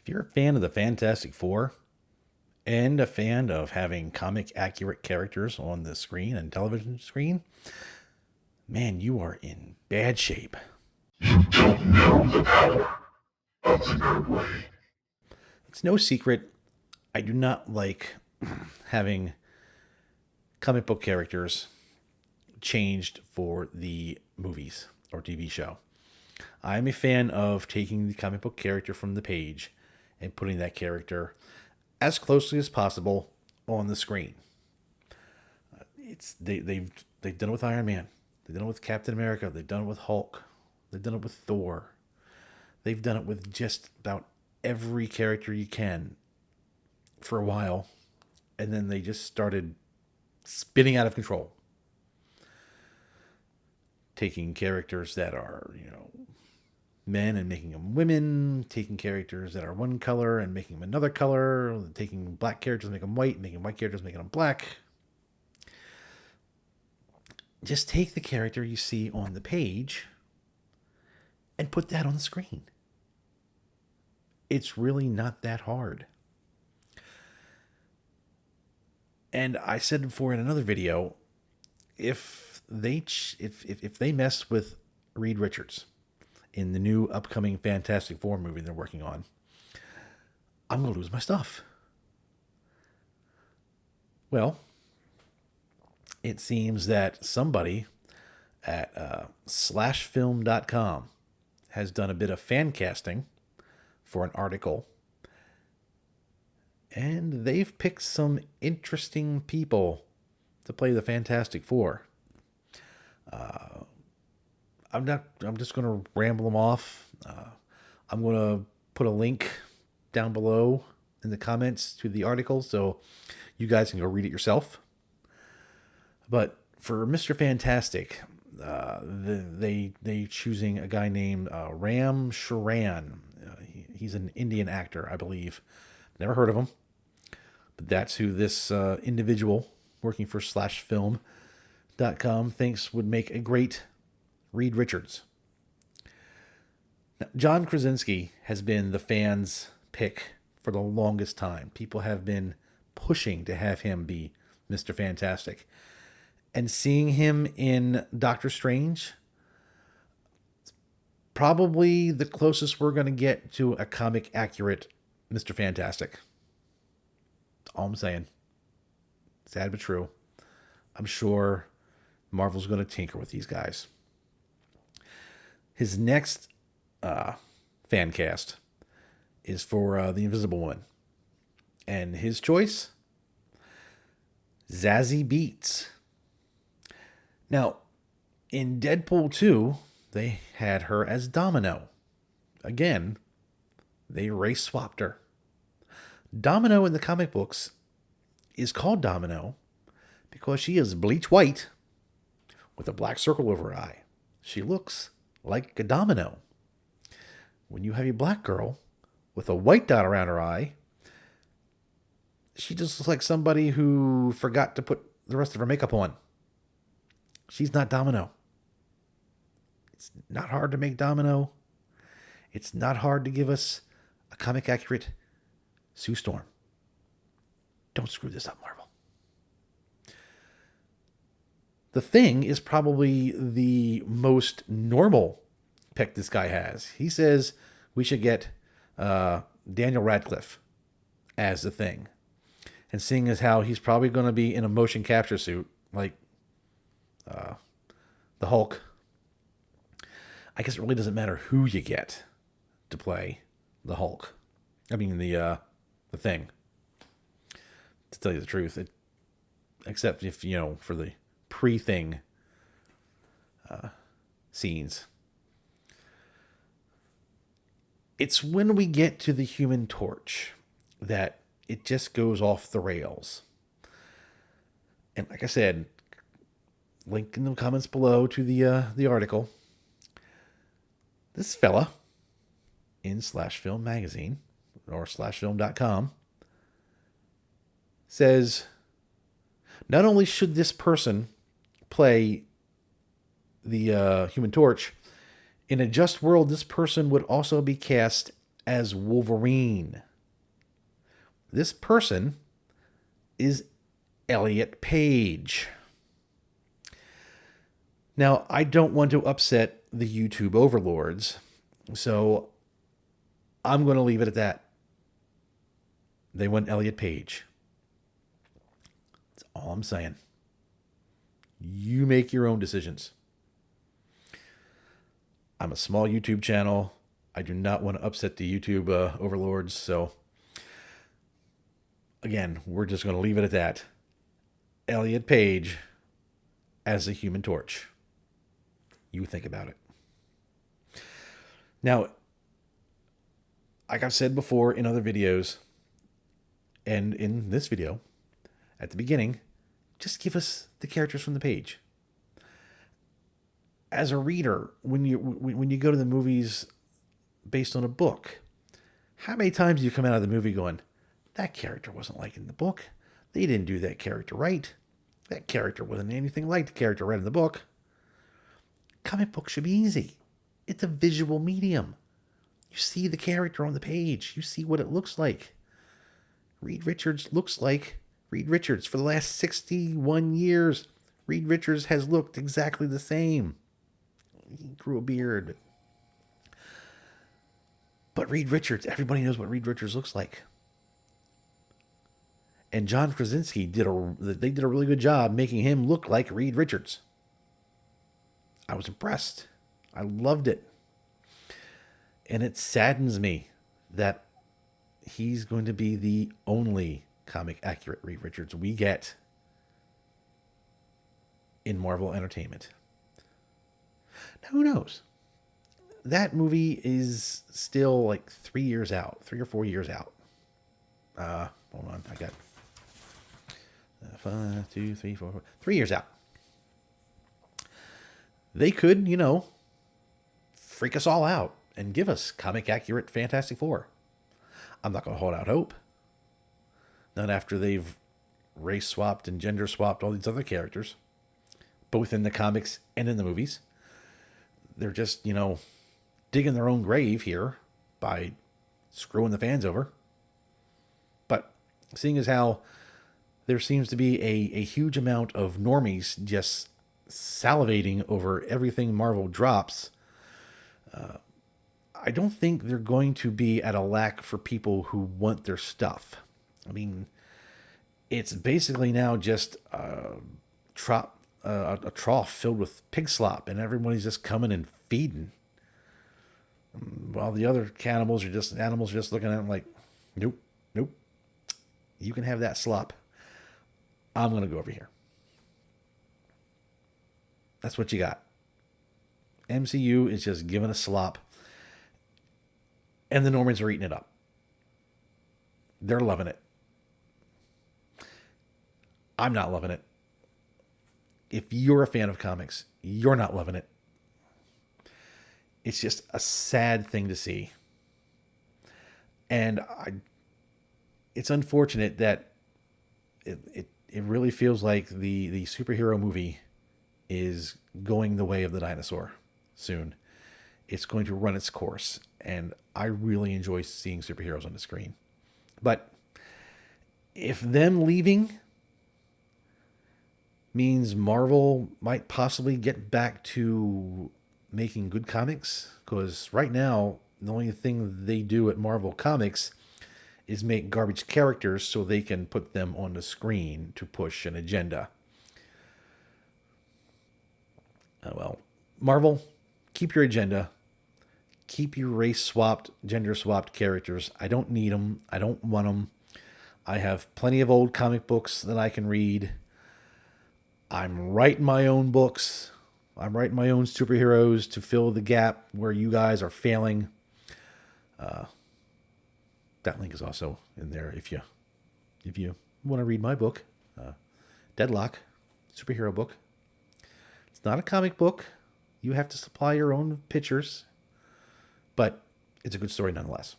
If you're a fan of the Fantastic Four and a fan of having comic accurate characters on the screen and television screen, man, you are in bad shape. You don't know the power of the Nerd Way. It's no secret I do not like having comic book characters changed for the movies or TV show. I'm a fan of taking the comic book character from the page and putting that character as closely as possible on the screen. They've done it with Iron Man. They've done it with Captain America. They've done it with Hulk. They've done it with Thor. They've done it with just about every character you can for a while, and then they just started spinning out of control, taking characters that are men and making them women, taking characters that are one color and making them another color, taking black characters, making them white, making white characters, making them black. Just take the character you see on the page and put that on the screen. It's really not that hard. And I said before in another video, if they mess with Reed Richards in the new upcoming Fantastic Four movie they're working on, I'm gonna lose my stuff. Well, it seems that somebody at slashfilm.com has done a bit of fan casting for an article, and they've picked some interesting people to play the Fantastic Four. I'm just going to ramble them off. I'm going to put a link down below in the comments to the article so you guys can go read it yourself. But for Mr. Fantastic, they choosing a guy named Ram Charan. He's an Indian actor, I believe. Never heard of him, but that's who this individual working for slashfilm.com thinks would make a great Reed Richards. Now, John Krasinski has been the fans' pick for the longest time. People have been pushing to have him be Mr. Fantastic. And seeing him in Doctor Strange, probably the closest we're going to get to a comic accurate Mr. Fantastic. That's all I'm saying. Sad but true. I'm sure Marvel's going to tinker with these guys. His next fan cast is for The Invisible Woman. And his choice? Zazie Beetz. Now, in Deadpool 2, they had her as Domino. Again, they race swapped her. Domino in the comic books is called Domino because she is bleach white with a black circle over her eye. She looks like a domino. When you have a black girl with a white dot around her eye, she just looks like somebody who forgot to put the rest of her makeup on. She's not Domino. It's not hard to make Domino. It's not hard to give us a comic accurate Sue Storm. Don't screw this up, Marvel. The Thing is probably the most normal pick this guy has. He says we should get Daniel Radcliffe as the Thing. And seeing as how he's probably going to be in a motion capture suit, like the Hulk, I guess it really doesn't matter who you get to play the Hulk. I mean the Thing. To tell you the truth, except if for the pre-Thing scenes, it's when we get to the Human Torch that it just goes off the rails. And like I said, link in the comments below to the article. This fella in Slash Film Magazine or slashfilm.com says not only should this person play the Human Torch, in a just world, this person would also be cast as Wolverine. This person is Elliot Page. Now, I don't want to upset the YouTube overlords, so I'm going to leave it at that. They want Elliot Page. That's all I'm saying. You make your own decisions. I'm a small YouTube channel. I do not want to upset the YouTube overlords, so again, we're just going to leave it at that. Elliot Page as the Human Torch. You think about it. Now, like I've said before in other videos, and in this video, at the beginning, just give us the characters from the page. As a reader, when you go to the movies based on a book, how many times do you come out of the movie going, that character wasn't like in the book. They didn't do that character right. That character wasn't anything like the character read in the book. Comic book should be easy. It's a visual medium. You see the character on the page. You see what it looks like. Reed Richards looks like Reed Richards. For the last 61 years, Reed Richards has looked exactly the same. He grew a beard. But Reed Richards, everybody knows what Reed Richards looks like. And John Krasinski did a really good job making him look like Reed Richards. I was impressed. I loved it. And it saddens me that he's going to be the only comic accurate Reed Richards we get in Marvel Entertainment. Now, who knows? That movie is still like 3 years out, 3 or 4 years out. Hold on, I got 5, 2, 3, 4, 3 years out. They could, freak us all out and give us comic accurate Fantastic Four. I'm not going to hold out hope. Not after they've race swapped and gender swapped all these other characters, both in the comics and in the movies. They're just, digging their own grave here by screwing the fans over. But seeing as how there seems to be a huge amount of normies just salivating over everything Marvel drops, I don't think they're going to be at a lack for people who want their stuff. I mean, it's basically now just a trough filled with pig slop, and everybody's just coming and feeding. While the other animals are just looking at them like, nope, you can have that slop. I'm going to go over here. That's what you got. MCU is just giving a slop, and the Normans are eating it up. They're loving it. I'm not loving it. If you're a fan of comics, you're not loving it. It's just a sad thing to see. And it's unfortunate that it really feels like the superhero movie is going the way of the dinosaur soon. It's going to run its course. And I really enjoy seeing superheroes on the screen. But if them leaving means Marvel might possibly get back to making good comics, because right now the only thing they do at Marvel Comics is make garbage characters so they can put them on the screen to push an agenda. Well, Marvel, keep your agenda. Keep your race-swapped, gender-swapped characters. I don't need them. I don't want them. I have plenty of old comic books that I can read. I'm writing my own books. I'm writing my own superheroes to fill the gap where you guys are failing. That link is also in there if you want to read my book, Deadlock, superhero book. It's not a comic book. You have to supply your own pictures, but it's a good story nonetheless.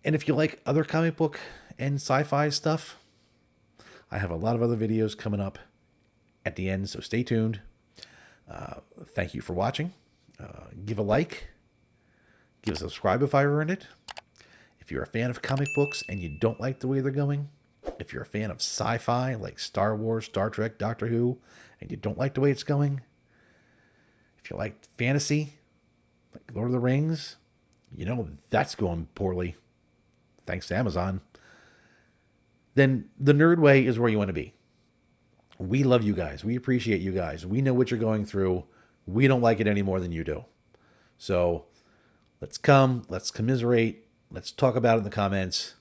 And if you like other comic book and sci-fi stuff, I have a lot of other videos coming up at the end, so stay tuned. Thank you for watching. Give a like. give a subscribe if I earned it. If you're a fan of comic books and you don't like the way they're going, if you're a fan of sci-fi like Star Wars, Star Trek, Doctor Who, and you don't like the way it's going, if you like fantasy like Lord of the Rings, you know that's going poorly, thanks to Amazon, then the Nerd Way is where you want to be. We love you guys. We appreciate you guys. We know what you're going through. We don't like it any more than you do. So let's commiserate. Let's talk about it in the comments.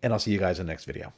And I'll see you guys in the next video.